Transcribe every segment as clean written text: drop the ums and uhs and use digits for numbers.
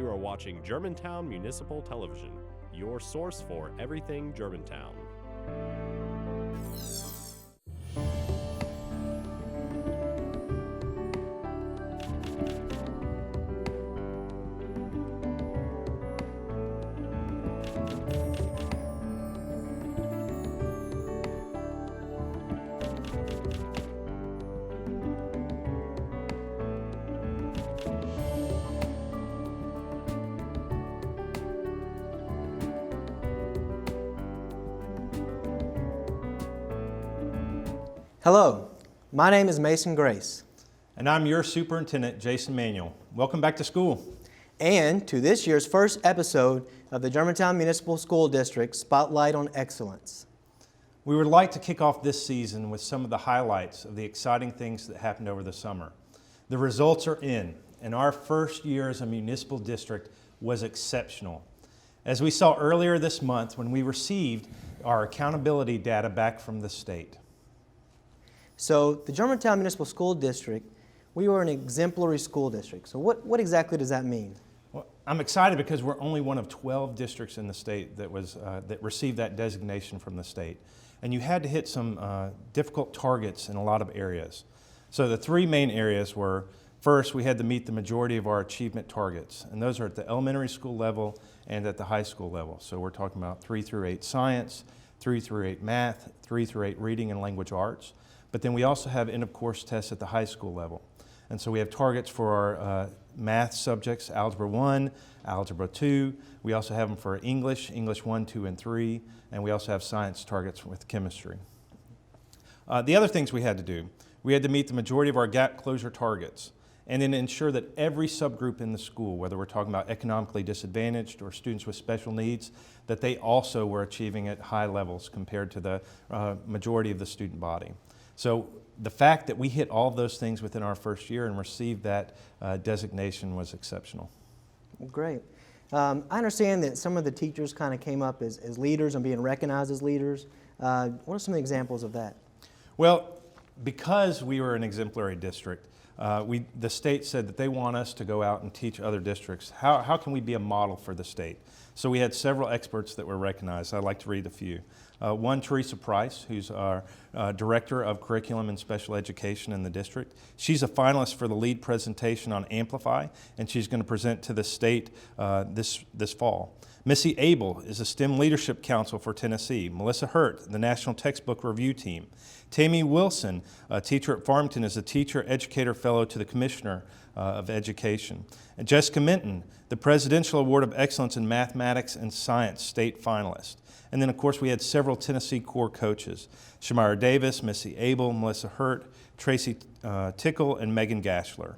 are watching Germantown Municipal Television, your source for everything Germantown. Hello, my name is Mason Grace. And I'm your Superintendent, Jason Manuel. Welcome back to school. And to this year's first episode of the Germantown Municipal School District Spotlight on Excellence. We would like to kick off this season with some of the highlights of the exciting things that happened over the summer. The results are in, and our first year as a municipal district was exceptional. As we saw earlier this month when we received our accountability data back from the state. So the Germantown Municipal School District, we were an exemplary school district. So what exactly does that mean? Well, I'm excited because we're only one of 12 districts in the state that received that designation from the state. And you had to hit some difficult targets in a lot of areas. So the three main areas were, first, we had to meet the majority of our achievement targets. And those are at the elementary school level and at the high school level. So we're talking about 3 through 8 science, 3 through 8 math, 3 through 8 reading and language arts. But then we also have end-of-course tests at the high school level. And so we have targets for our math subjects, Algebra 1, Algebra 2. We also have them for English, English 1, 2, and 3. And we also have science targets with chemistry. The other things we had to do, we had to meet the majority of our gap closure targets and then ensure that every subgroup in the school, whether we're talking about economically disadvantaged or students with special needs, that they also were achieving at high levels compared to the majority of the student body. So the fact that we hit all of those things within our first year and received that designation was exceptional. Great. I understand that some of the teachers kind of came up as leaders and being recognized as leaders. What are some examples of that? Well, because we were an exemplary district, the state said that they want us to go out and teach other districts. How can we be a model for the state? So we had several experts that were recognized. I'd like to read a few. One, Teresa Price, who's our Director of Curriculum and Special Education in the district. She's a finalist for the lead presentation on Amplify, and she's going to present to the state this fall. Missy Abel is a STEM Leadership Council for Tennessee. Melissa Hurt, the National Textbook Review Team. Tammy Wilson, a teacher at Farmington, is a Teacher Educator Fellow to the Commissioner of Education. And Jessica Minton, the Presidential Award of Excellence in Mathematics and Science State Finalist. And then, of course, we had several Tennessee core coaches, Shamira Davis, Missy Abel, Melissa Hurt, Tracy Tickle, and Megan Gashler.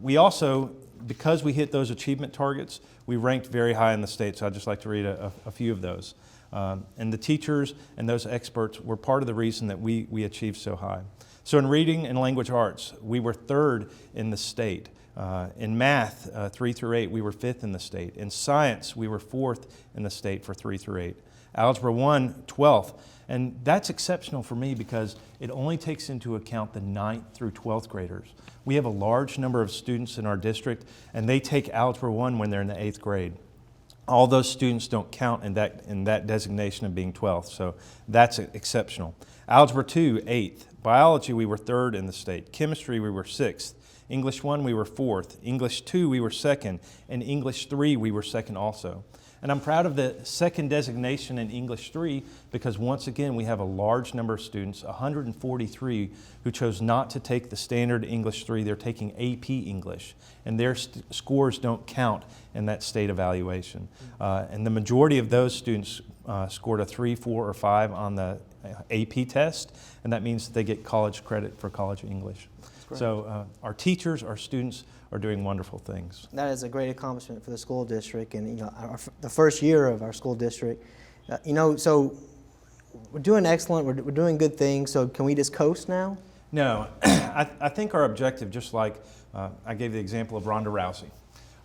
We also, because we hit those achievement targets, we ranked very high in the state, so I'd just like to read a few of those. And the teachers and those experts were part of the reason that we achieved so high. So in reading and language arts, we were 3rd in the state. In math, 3 through 8, we were 5th in the state. In science, we were 4th in the state for 3 through 8. Algebra 1, 12th. And that's exceptional for me because it only takes into account the 9th through 12th graders. We have a large number of students in our district, and they take Algebra 1 when they're in the 8th grade. All those students don't count in that designation of being 12th, so that's exceptional. Algebra 2, 8th. Biology, we were 3rd in the state. Chemistry, we were 6th. English 1, we were 4th. English 2, we were 2nd. And English 3, we were 2nd also. And I'm proud of the 2nd designation in English 3 because once again we have a large number of students, 143, who chose not to take the standard English 3. They're taking AP English, and their scores don't count in that state evaluation. And the majority of those students scored a 3, 4, or 5 on the AP test, and that means that they get college credit for college English. So our teachers, our students are doing wonderful things. That is a great accomplishment for the school district, and the first year of our school district. So we're doing excellent. We're doing good things. So can we just coast now? No, I think our objective, just like I gave the example of Ronda Rousey.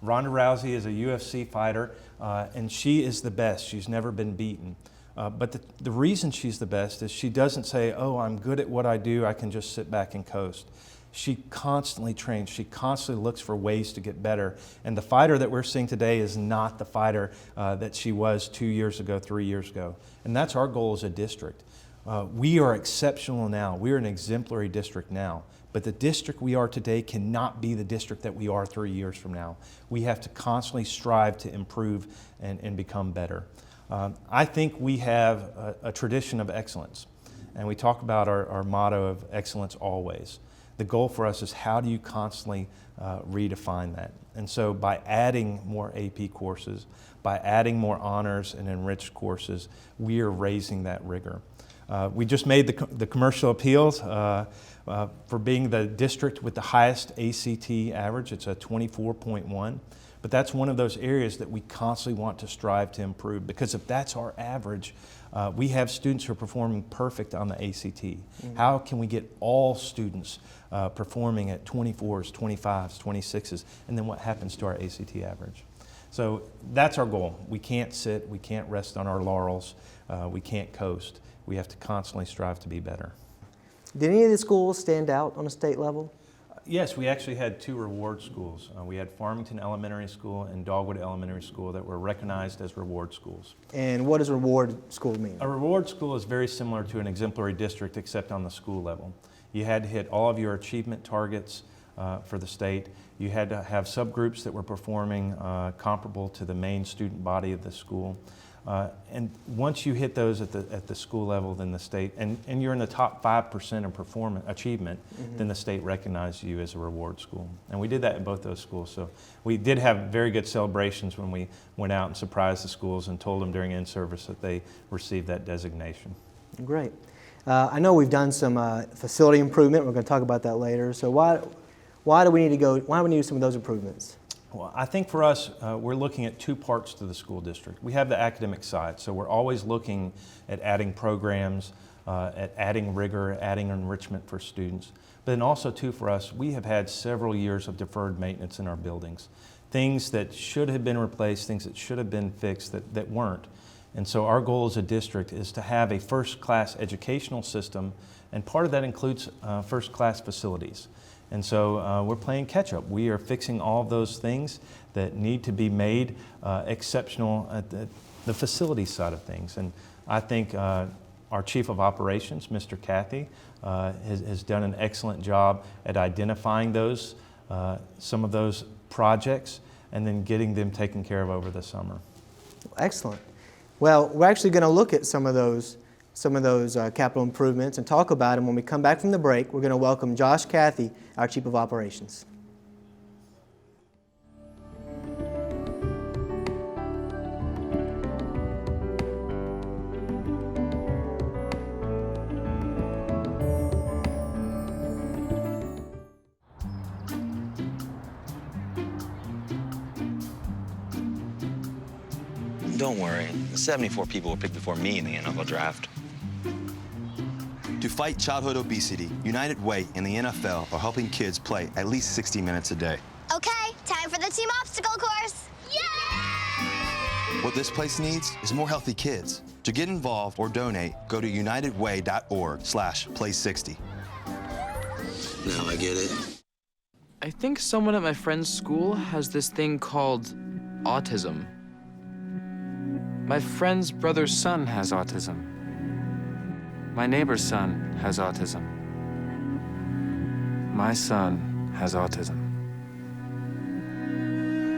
Ronda Rousey is a UFC fighter, and she is the best. She's never been beaten. But the reason she's the best is she doesn't say, oh, I'm good at what I do, I can just sit back and coast. she constantly trains. She constantly looks for ways to get better. And the fighter that we're seeing today is not the fighter that she was 2 years ago, 3 years ago. And that's our goal as a district. We are exceptional now. We're an exemplary district now. But the district we are today cannot be the district that we are 3 years from now. We have to constantly strive to improve and become better. I think we have a tradition of excellence. And we talk about our motto of excellence always. The goal for us is how do you constantly redefine that? And so by adding more AP courses, by adding more honors and enriched courses, we are raising that rigor. We just made the commercial appeals for being the district with the highest ACT average. It's a 24.1. But that's one of those areas that we constantly want to strive to improve, because if that's our average, we have students who are performing perfect on the ACT. Mm-hmm. How can we get all students performing at 24s, 25s, 26s, and then what happens to our ACT average? So that's our goal. We can't sit, we can't rest on our laurels, we can't coast. We have to constantly strive to be better. Did any of the schools stand out on a state level? Yes, we actually had 2 reward schools. We had Farmington Elementary School and Dogwood Elementary School that were recognized as reward schools. And what does reward school mean? A reward school is very similar to an exemplary district, except on the school level. You had to hit all of your achievement targets for the state. You had to have subgroups that were performing comparable to the main student body of the school. And once you hit those at the school level, then the state, and you're in the top 5% of performance achievement, mm-hmm. then the state recognized you as a reward school. And we did that in both those schools. So we did have very good celebrations when we went out and surprised the schools and told them during in-service that they received that designation. Great. I know we've done some facility improvement. We're going to talk about that later. So why do we need to do some of those improvements? Well, I think for us, we're looking at 2 parts to the school district. We have the academic side, so we're always looking at adding programs, at adding rigor, adding enrichment for students. But then also, too, for us, we have had several years of deferred maintenance in our buildings. Things that should have been replaced, things that should have been fixed that weren't. And so our goal as a district is to have a first-class educational system, and part of that includes first-class facilities. And so we're playing catch-up. We are fixing all of those things that need to be made exceptional at the facility side of things. And I think our Chief of Operations, Mr. Cathey, has done an excellent job at identifying those, some of those projects, and then getting them taken care of over the summer. Excellent. Well, we're actually going to look at some of those capital improvements and talk about them when we come back from the break. We're going to welcome Josh Cathey, our Chief of Operations. Don't worry, 74 people were picked before me in the NFL draft. To fight childhood obesity, United Way and the NFL are helping kids play at least 60 minutes a day. Okay, time for the team obstacle course. Yay! What this place needs is more healthy kids. To get involved or donate, go to unitedway.org/play60. Now I get it. I think someone at my friend's school has this thing called autism. My friend's brother's son has autism. My neighbor's son has autism. My son has autism.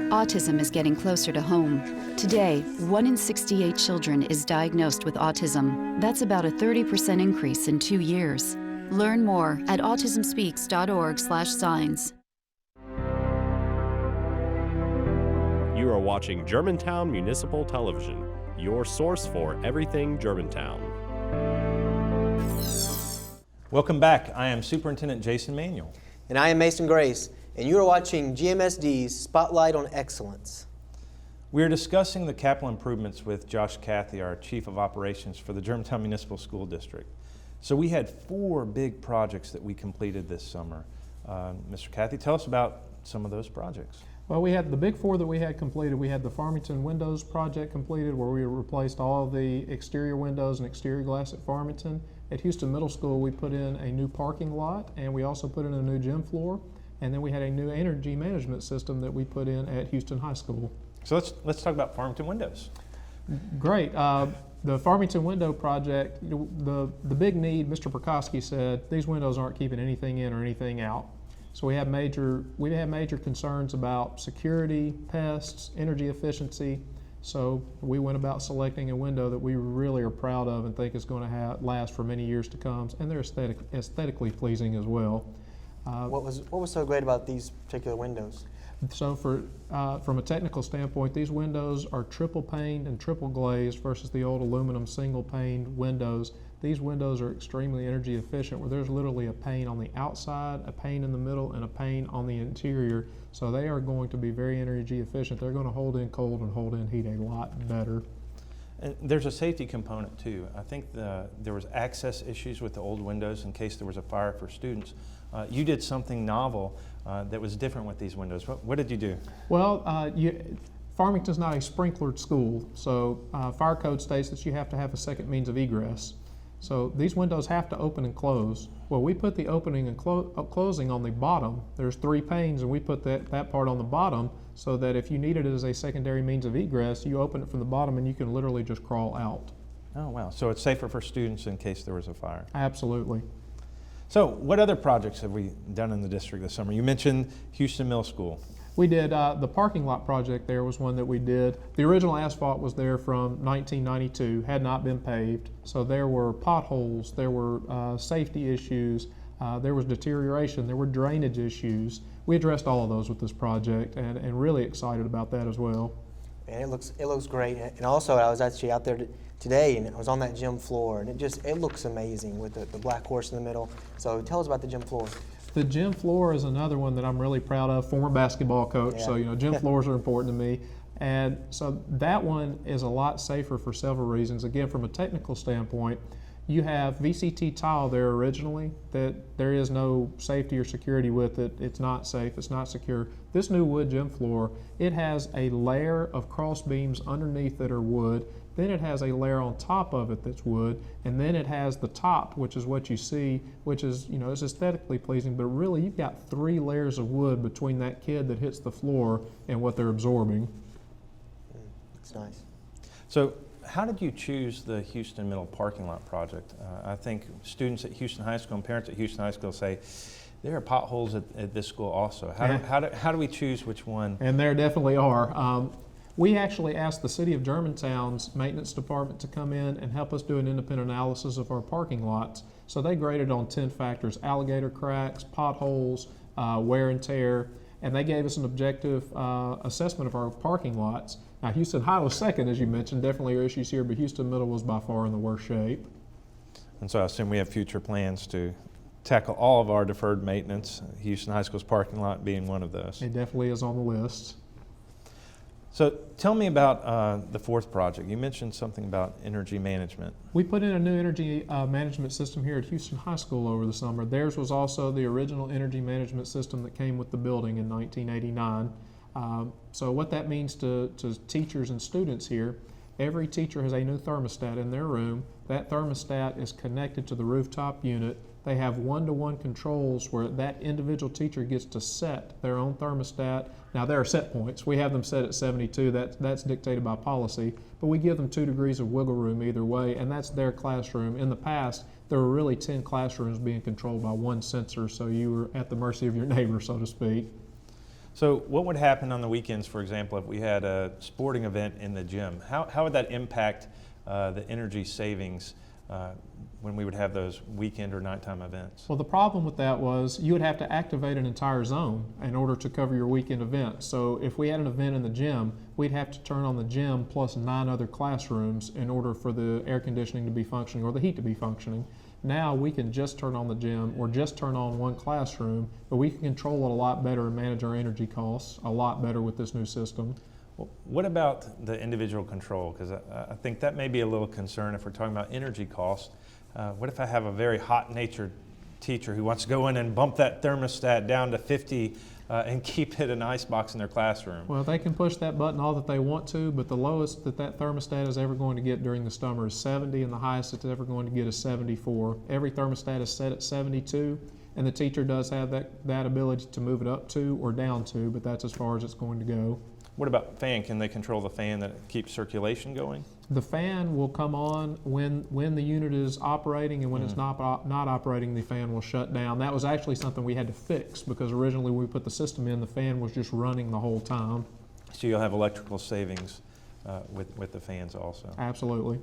Autism is getting closer to home. Today, 1 in 68 children is diagnosed with autism. That's about a 30% increase in 2 years. Learn more at autismspeaks.org/signs. You are watching Germantown Municipal Television, your source for everything Germantown. Welcome back. I am Superintendent Jason Manuel. And I am Mason Grace, and you are watching GMSD's Spotlight on Excellence. We are discussing the capital improvements with Josh Cathey, our Chief of Operations for the Germantown Municipal School District. So we had 4 big projects that we completed this summer. Mr. Cathey, tell us about some of those projects. Well, we had the big 4 that we had completed. We had the Farmington Windows project completed, where we replaced all of the exterior windows and exterior glass at Farmington. At Houston Middle School, we put in a new parking lot, and we also put in a new gym floor, and then we had a new energy management system that we put in at Houston High School. So let's talk about Farmington windows. Great. The Farmington window project, the big need, Mr. Prokosky said, these windows aren't keeping anything in or anything out. So we have major concerns about security, pests, energy efficiency. So we went about selecting a window that we really are proud of and think is going to last for many years to come, and they're aesthetically pleasing as well. What was so great about these particular windows? So from a technical standpoint, these windows are triple paned and triple glazed versus the old aluminum single paned windows. These windows are extremely energy efficient, where there's literally a pane on the outside, a pane in the middle, and a pane on the interior. So they are going to be very energy efficient. They're going to hold in cold and hold in heat a lot better. And there's a safety component too. I think there was access issues with the old windows in case there was a fire for students. You did something novel that was different with these windows. What did you do? Well, Farmington's not a sprinklered school, so fire code states that you have to have a second means of egress. So these windows have to open and close. Well, we put the opening and closing on the bottom. There's 3 panes, and we put that part on the bottom so that if you need it as a secondary means of egress, you open it from the bottom and you can literally just crawl out. Oh, wow. So it's safer for students in case there was a fire. Absolutely. So what other projects have we done in the district this summer? You mentioned Houston Middle School. We did, the parking lot project there was one that we did. The original asphalt was there from 1992, had not been paved. So there were potholes, there were safety issues, there was deterioration, there were drainage issues. We addressed all of those with this project and really excited about that as well. And it looks great. And also, I was actually out there today, and I was on that gym floor, and it looks amazing with the black horse in the middle. So tell us about the gym floor. The gym floor is another one that I'm really proud of. Former basketball coach, Yeah. so gym floors are important to me. And so that one is a lot safer for several reasons. Again, from a technical standpoint, you have VCT tile there originally that there is no safety or security with it. It's not safe, it's not secure. This new wood gym floor, it has a layer of cross beams underneath that are wood. Then it has a layer on top of it that's wood, and then it has the top, which is what you see, which is, it's aesthetically pleasing, but really you've got 3 layers of wood between that kid that hits the floor and what they're absorbing. It's nice. So how did you choose the Houston Middle parking lot project? I think students at Houston High School and parents at Houston High School say, there are potholes at this school also. How do we choose which one? And there definitely are. We actually asked the City of Germantown's maintenance department to come in and help us do an independent analysis of our parking lots. So they graded on 10 factors: alligator cracks, potholes, wear and tear, and they gave us an objective assessment of our parking lots. Now, Houston High was second, as you mentioned. Definitely are issues here, but Houston Middle was by far in the worst shape. And so I assume we have future plans to tackle all of our deferred maintenance, Houston High School's parking lot being one of those. It definitely is on the list. So tell me about the 4th project. You mentioned something about energy management. We put in a new energy management system here at Houston High School over the summer. Theirs was also the original energy management system that came with the building in 1989. So what that means to teachers and students here, every teacher has a new thermostat in their room. That thermostat is connected to the rooftop unit. They have one-to-one controls where that individual teacher gets to set their own thermostat. Now, there are set points. We have them set at 72. That's dictated by policy, but we give them 2 degrees of wiggle room either way, and that's their classroom. In the past, there were really 10 classrooms being controlled by one sensor, so you were at the mercy of your neighbor, so to speak. So what would happen on the weekends, for example, if we had a sporting event in the gym? How would that impact the energy savings when we would have those weekend or nighttime events? Well, the problem with that was you would have to activate an entire zone in order to cover your weekend event. So if we had an event in the gym, we'd have to turn on the gym plus 9 other classrooms in order for the air conditioning to be functioning or the heat to be functioning. Now we can just turn on the gym or just turn on one classroom, but we can control it a lot better and manage our energy costs a lot better with this new system. Well, what about the individual control? Because I think that may be a little concern if we're talking about energy costs. What if I have a very hot-natured teacher who wants to go in and bump that thermostat down to 50 and keep it an ice box in their classroom. Well, they can push that button all that they want to, but the lowest that thermostat is ever going to get during the summer is 70, and the highest it's ever going to get is 74. Every thermostat is set at 72, and the teacher does have that ability to move it up to or down to, but that's as far as it's going to go. What about fan? Can they control the fan that keeps circulation going? The fan will come on when the unit is operating, and when it's not operating, the fan will shut down. That was actually something we had to fix, because originally when we put the system in, the fan was just running the whole time. So you'll have electrical savings with the fans also. Absolutely.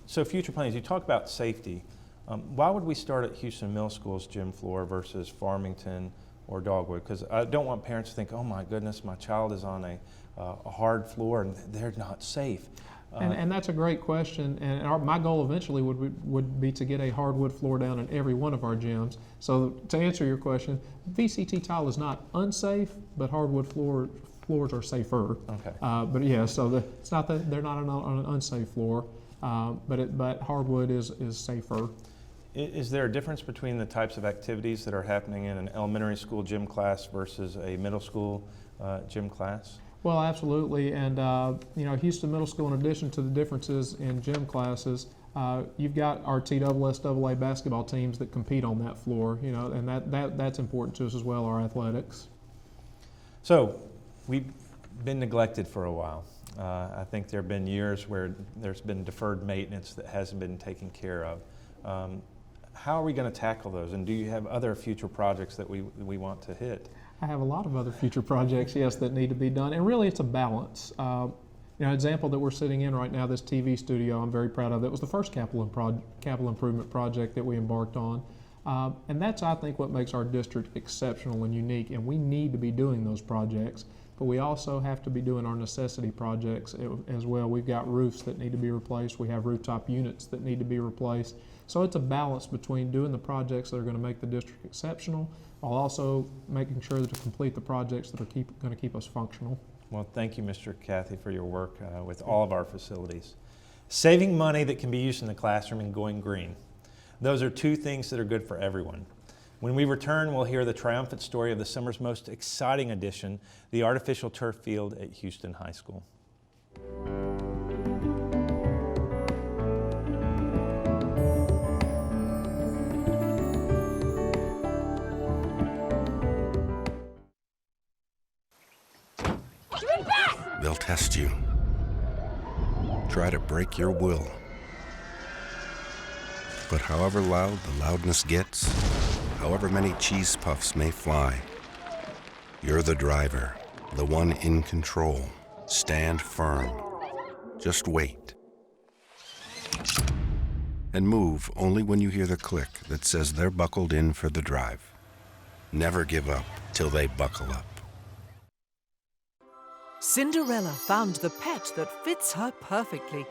So future plans, you talk about safety. Why would we start at Houston Middle School's gym floor versus Farmington or Dogwood? Because I don't want parents to think, oh my goodness, my child is on a hard floor and they're not safe. And that's a great question, and my goal eventually would be to get a hardwood floor down in every one of our gyms. So to answer your question, VCT tile is not unsafe, but hardwood floors are safer. Okay. But yeah, so it's not that they're not on an unsafe floor, but hardwood is safer. Is there a difference between the types of activities that are happening in an elementary school gym class versus a middle school gym class? Well, absolutely, and Houston Middle School, in addition to the differences in gym classes, you've got our TSSAA basketball teams that compete on that floor, and that's important to us as well, our athletics. So, we've been neglected for a while. I think there have been years where there's been deferred maintenance that hasn't been taken care of. How are we going to tackle those, and do you have other future projects that we want to hit? I have a lot of other future projects, yes, that need to be done, and really it's a balance. An example that we're sitting in right now, this TV studio, I'm very proud of. That was the first capital improvement project that we embarked on, and that's, I think, what makes our district exceptional and unique, and we need to be doing those projects, but we also have to be doing our necessity projects as well. We've got roofs that need to be replaced. We have rooftop units that need to be replaced. So it's a balance between doing the projects that are going to make the district exceptional, while also making sure to complete the projects that are going to keep us functional. Well, thank you, Mr. Cathey, for your work with all of our facilities. Saving money that can be used in the classroom and going green. Those are two things that are good for everyone. When we return, we'll hear the triumphant story of the summer's most exciting addition, the artificial turf field at Houston High School. They'll test you, try to break your will. But however loud the loudness gets, however many cheese puffs may fly, you're the driver, the one in control. Stand firm. Just wait. And move only when you hear the click that says they're buckled in for the drive. Never give up till they buckle up. Cinderella found the pet that fits her perfectly.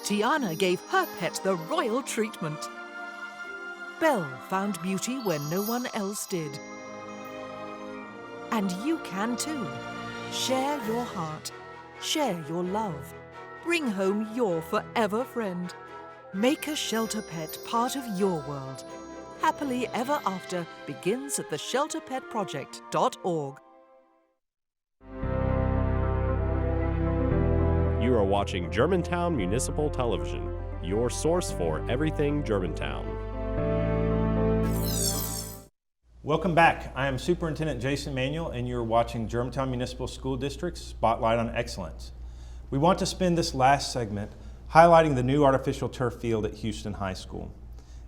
Tiana gave her pet the royal treatment. Belle found beauty where no one else did. And you can too. Share your heart. Share your love. Bring home your forever friend. Make a shelter pet part of your world. Happily Ever After begins at theshelterpetproject.org. You are watching Germantown Municipal Television, your source for everything Germantown. Welcome back. I am Superintendent Jason Manuel, and you're watching Germantown Municipal School District's Spotlight on Excellence. We want to spend this last segment highlighting the new artificial turf field at Houston High School.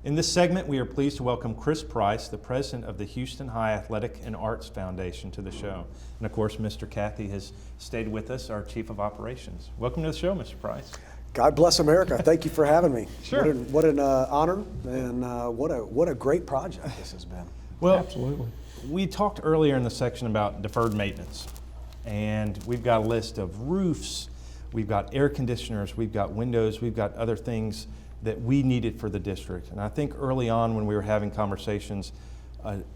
In this segment, we are pleased to welcome Chris Price, the president of the Houston High Athletic and Arts Foundation, to the show. And of course, Mr. Cathey has stayed with us, our Chief of Operations. Welcome to the show, Mr. Price. God bless America. Thank you for having me. Sure. What an honor, and what a great project this has been. Well, absolutely. We talked earlier in the section about deferred maintenance, and we've got a list of roofs, we've got air conditioners, we've got windows, we've got other things that we needed for the district. And I think early on when we were having conversations,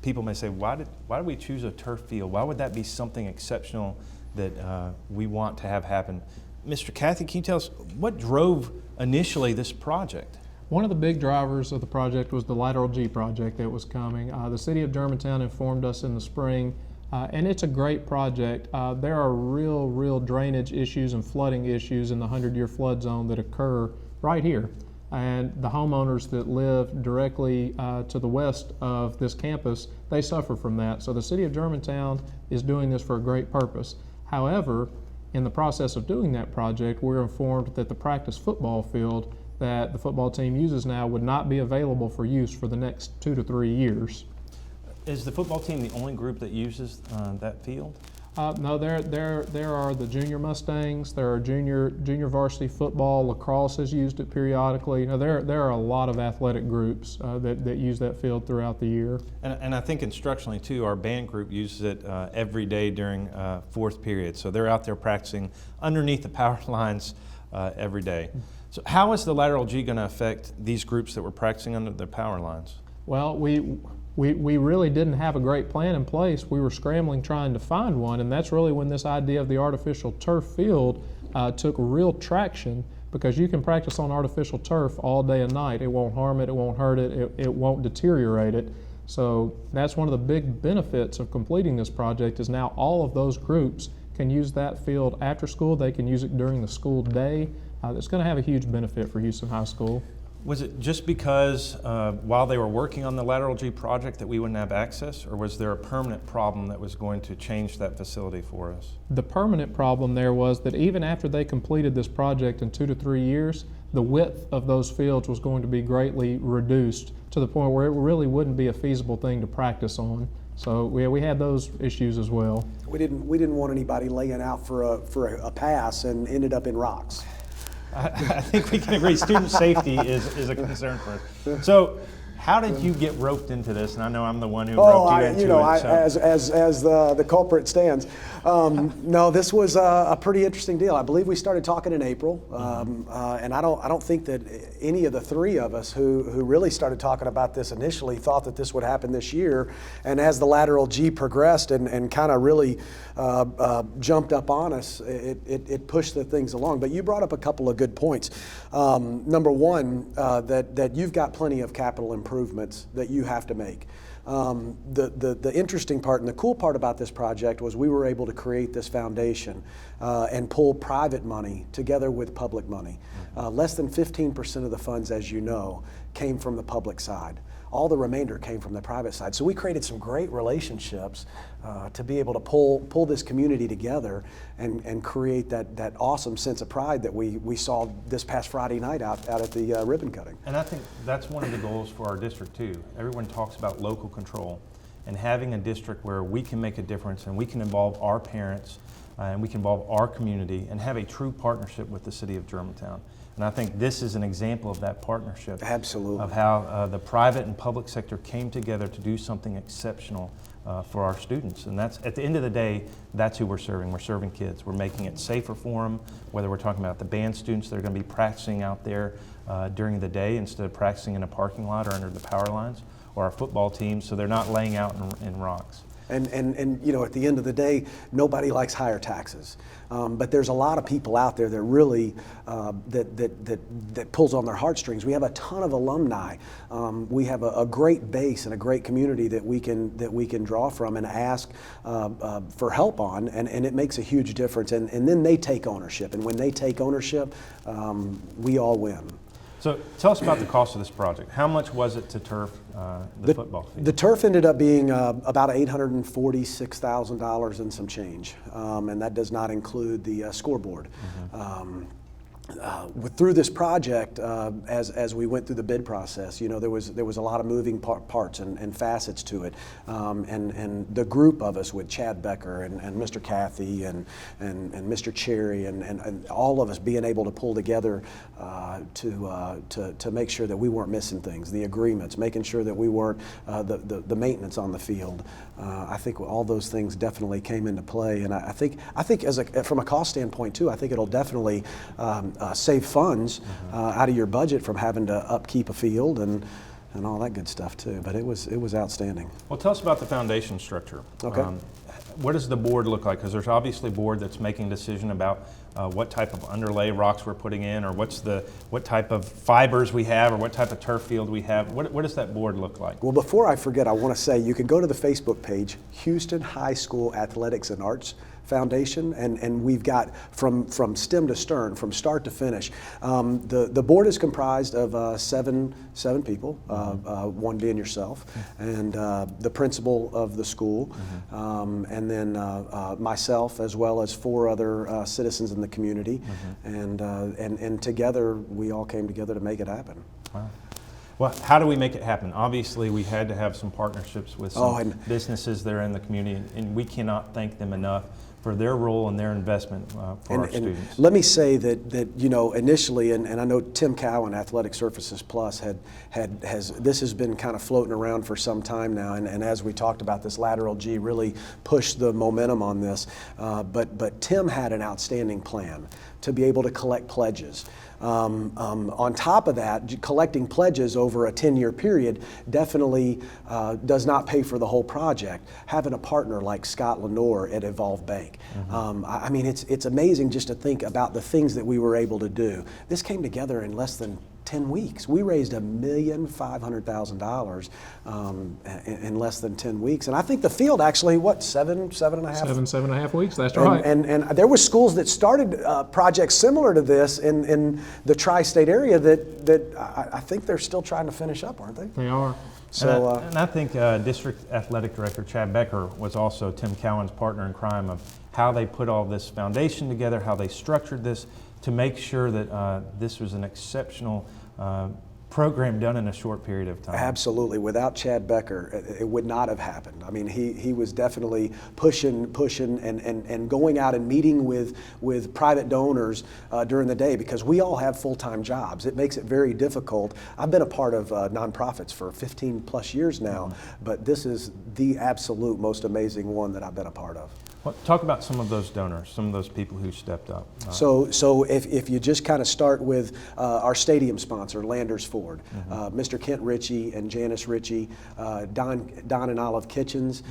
people may say, why did we choose a turf field? Why would that be something exceptional that we want to have happen? Mr. Cathey, can you tell us what drove initially this project? One of the big drivers of the project was the lateral G project that was coming. The city of Germantown informed us in the spring, and it's a great project. There are real drainage issues and flooding issues in the 100-year flood zone that occur right here. And the homeowners that live directly to the west of this campus, they suffer from that. So the city of Germantown is doing this for a great purpose. However, in the process of doing that project, we're informed that the practice football field that the football team uses now would not be available for use for the next 2 to 3 years. Is the football team the only group that uses that field? No, there are the junior Mustangs, there are junior varsity football, lacrosse has used it periodically. You know, there are a lot of athletic groups that use that field throughout the year. And I think instructionally too, our band group uses it every day during fourth period. So they're out there practicing underneath the power lines every day. So how is the lateral G going to affect these groups that were practicing under the power lines? Well, we really didn't have a great plan in place. We were scrambling trying to find one, and that's really when this idea of the artificial turf field took real traction, because you can practice on artificial turf all day and night. It won't harm it, it won't hurt it, it won't deteriorate it. So that's one of the big benefits of completing this project, is now all of those groups can use that field after school. They can use it during the school day. That's going to have a huge benefit for Houston High School. Was it just because while they were working on the lateral G project that we wouldn't have access, or was there a permanent problem that was going to change that facility for us? The permanent problem there was that even after they completed this project in 2 to 3 years, the width of those fields was going to be greatly reduced to the point where it really wouldn't be a feasible thing to practice on. So we had those issues as well. We didn't want anybody laying out for a pass and ended up in rocks. I think we can agree student safety is a concern for us. So how did you get roped into this? And I know I'm the one who roped you into it. As the culprit stands. No, this was a pretty interesting deal. I believe we started talking in April, and I don't think that any of the three of us who really started talking about this initially thought that this would happen this year. And as the lateral G progressed and kind of really jumped up on us, it pushed the things along. But you brought up a couple of good points. Number one, that you've got plenty of capital improvements that you have to make. The interesting part and the cool part about this project was we were able to create this foundation and pull private money together with public money. Less than 15% of the funds, as you know, came from the public side. All the remainder came from the private side. So we created some great relationships to be able to pull this community together and create that awesome sense of pride that we saw this past Friday night out at the ribbon cutting. And I think that's one of the goals for our district too. Everyone talks about local control, and having a district where we can make a difference and we can involve our parents and we can involve our community and have a true partnership with the city of Germantown. And I think this is an example of that partnership. Absolutely. Of how the private and public sector came together to do something exceptional for our students. And that's, at the end of the day, that's who we're serving. We're serving kids. We're making it safer for them, whether we're talking about the band students that are going to be practicing out there during the day instead of practicing in a parking lot or under the power lines, or our football teams so they're not laying out in rocks. And you know, at the end of the day, nobody likes higher taxes. But there's a lot of people out there that really that pulls on their heartstrings. We have a ton of alumni. We have a great base and a great community that we can draw from and ask for help on, and it makes a huge difference. And then they take ownership, and when they take ownership, we all win. So tell us about the cost of this project. How much was it to turf the football field? The turf ended up being about $846,000 and some change, and that does not include the scoreboard. Mm-hmm. Through this project, as we went through the bid process, you know, there was a lot of moving parts and facets to it, and the group of us with Chad Becker and Mr. Cathey and Mr. Cherry and all of us being able to pull together to make sure that we weren't missing things, the agreements, making sure that we weren't the maintenance on the field. I think all those things definitely came into play, and I think from a cost standpoint too, I think it'll definitely save funds out of your budget from having to upkeep a field and all that good stuff too. But it was outstanding. Well, tell us about the foundation structure. Okay. what does the board look like? Because there's obviously a board that's making a decision about what type of underlay rocks we're putting in, or what type of fibers we have, or what type of turf field we have. What does that board look like? Well, before I forget, I want to say you can go to the Facebook page, Houston High School Athletics and Arts Foundation, and we've got from stem to stern, from start to finish. The board is comprised of seven people, one being yourself, and the principal of the school, and then myself, as well as 4 other citizens in the community, and together we all came together to make it happen. Wow. Well, how do we make it happen? Obviously, we had to have some partnerships with some businesses that are in the community, and we cannot thank them enough for their role and their investment for our students. Let me say that you know, initially, and I know Tim Cowan, Athletic Surfaces Plus, this has been kind of floating around for some time now, and as we talked about, this lateral G really pushed the momentum on this. But Tim had an outstanding plan to be able to collect pledges. On top of that, collecting pledges over a 10-year period definitely does not pay for the whole project. Having a partner like Scott Lenore at Evolve Bank, I mean, it's amazing just to think about the things that we were able to do. This came together in less than 10 weeks. We raised $1,500,000 in less than 10 weeks. And I think the field actually, what, seven and a half? 7.5 weeks, that's right. And there were schools that started projects similar to this in the tri-state area that I think they're still trying to finish up, aren't they? They are. So, and I think District Athletic Director Chad Becker was also Tim Cowan's partner in crime of how they put all this foundation together, how they structured this to make sure that this was an exceptional program done in a short period of time. Absolutely. Without Chad Becker, it would not have happened. I mean, he was definitely pushing and going out and meeting with private donors during the day, because we all have full-time jobs. It makes it very difficult. I've been a part of nonprofits for 15 plus years now, but this is the absolute most amazing one that I've been a part of. Well, talk about some of those donors, some of those people who stepped up. So if you just kind of start with our stadium sponsor, Landers Ford, Mr. Kent Ritchie and Janice Ritchie, Don and Olive Kitchens,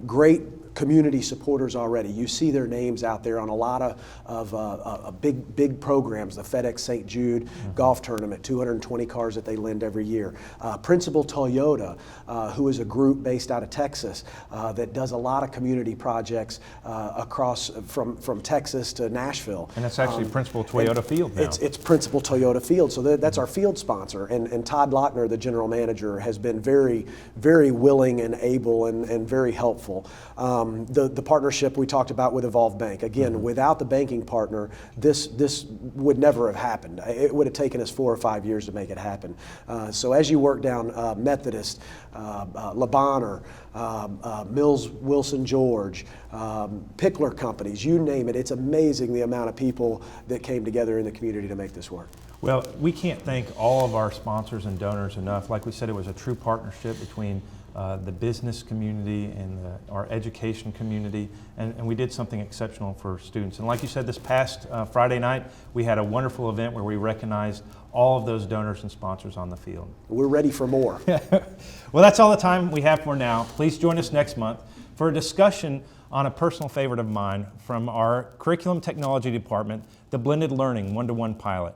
great community supporters already. You see their names out there on a lot of big programs, the FedEx St. Jude golf tournament, 220 cars that they lend every year. Principal Toyota, who is a group based out of Texas that does a lot of community projects across from Texas to Nashville. And that's actually Principal Toyota Field now. It's Principal Toyota Field, so that's our field sponsor. And Todd Lochner, the general manager, has been very, very willing and able and very helpful. The partnership we talked about with Evolve Bank, again, without the banking partner, this would never have happened. It would have taken us 4 or 5 years to make it happen. So as you work down Methodist, LeBonner, Mills Wilson George, Pickler Companies, you name it, it's amazing the amount of people that came together in the community to make this work. Well, we can't thank all of our sponsors and donors enough. Like we said, it was a true partnership between the business community and our education community, and we did something exceptional for students. And like you said, this past Friday night, we had a wonderful event where we recognized all of those donors and sponsors on the field. We're ready for more. Well, that's all the time we have for now. Please join us next month for a discussion on a personal favorite of mine from our Curriculum Technology Department, the Blended Learning One-to-One Pilot.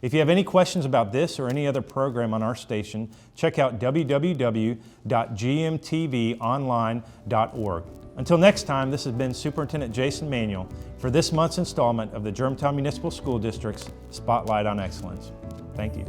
If you have any questions about this or any other program on our station, check out www.gmtvonline.org. Until next time, this has been Superintendent Jason Manuel for this month's installment of the Germantown Municipal School District's Spotlight on Excellence. Thank you.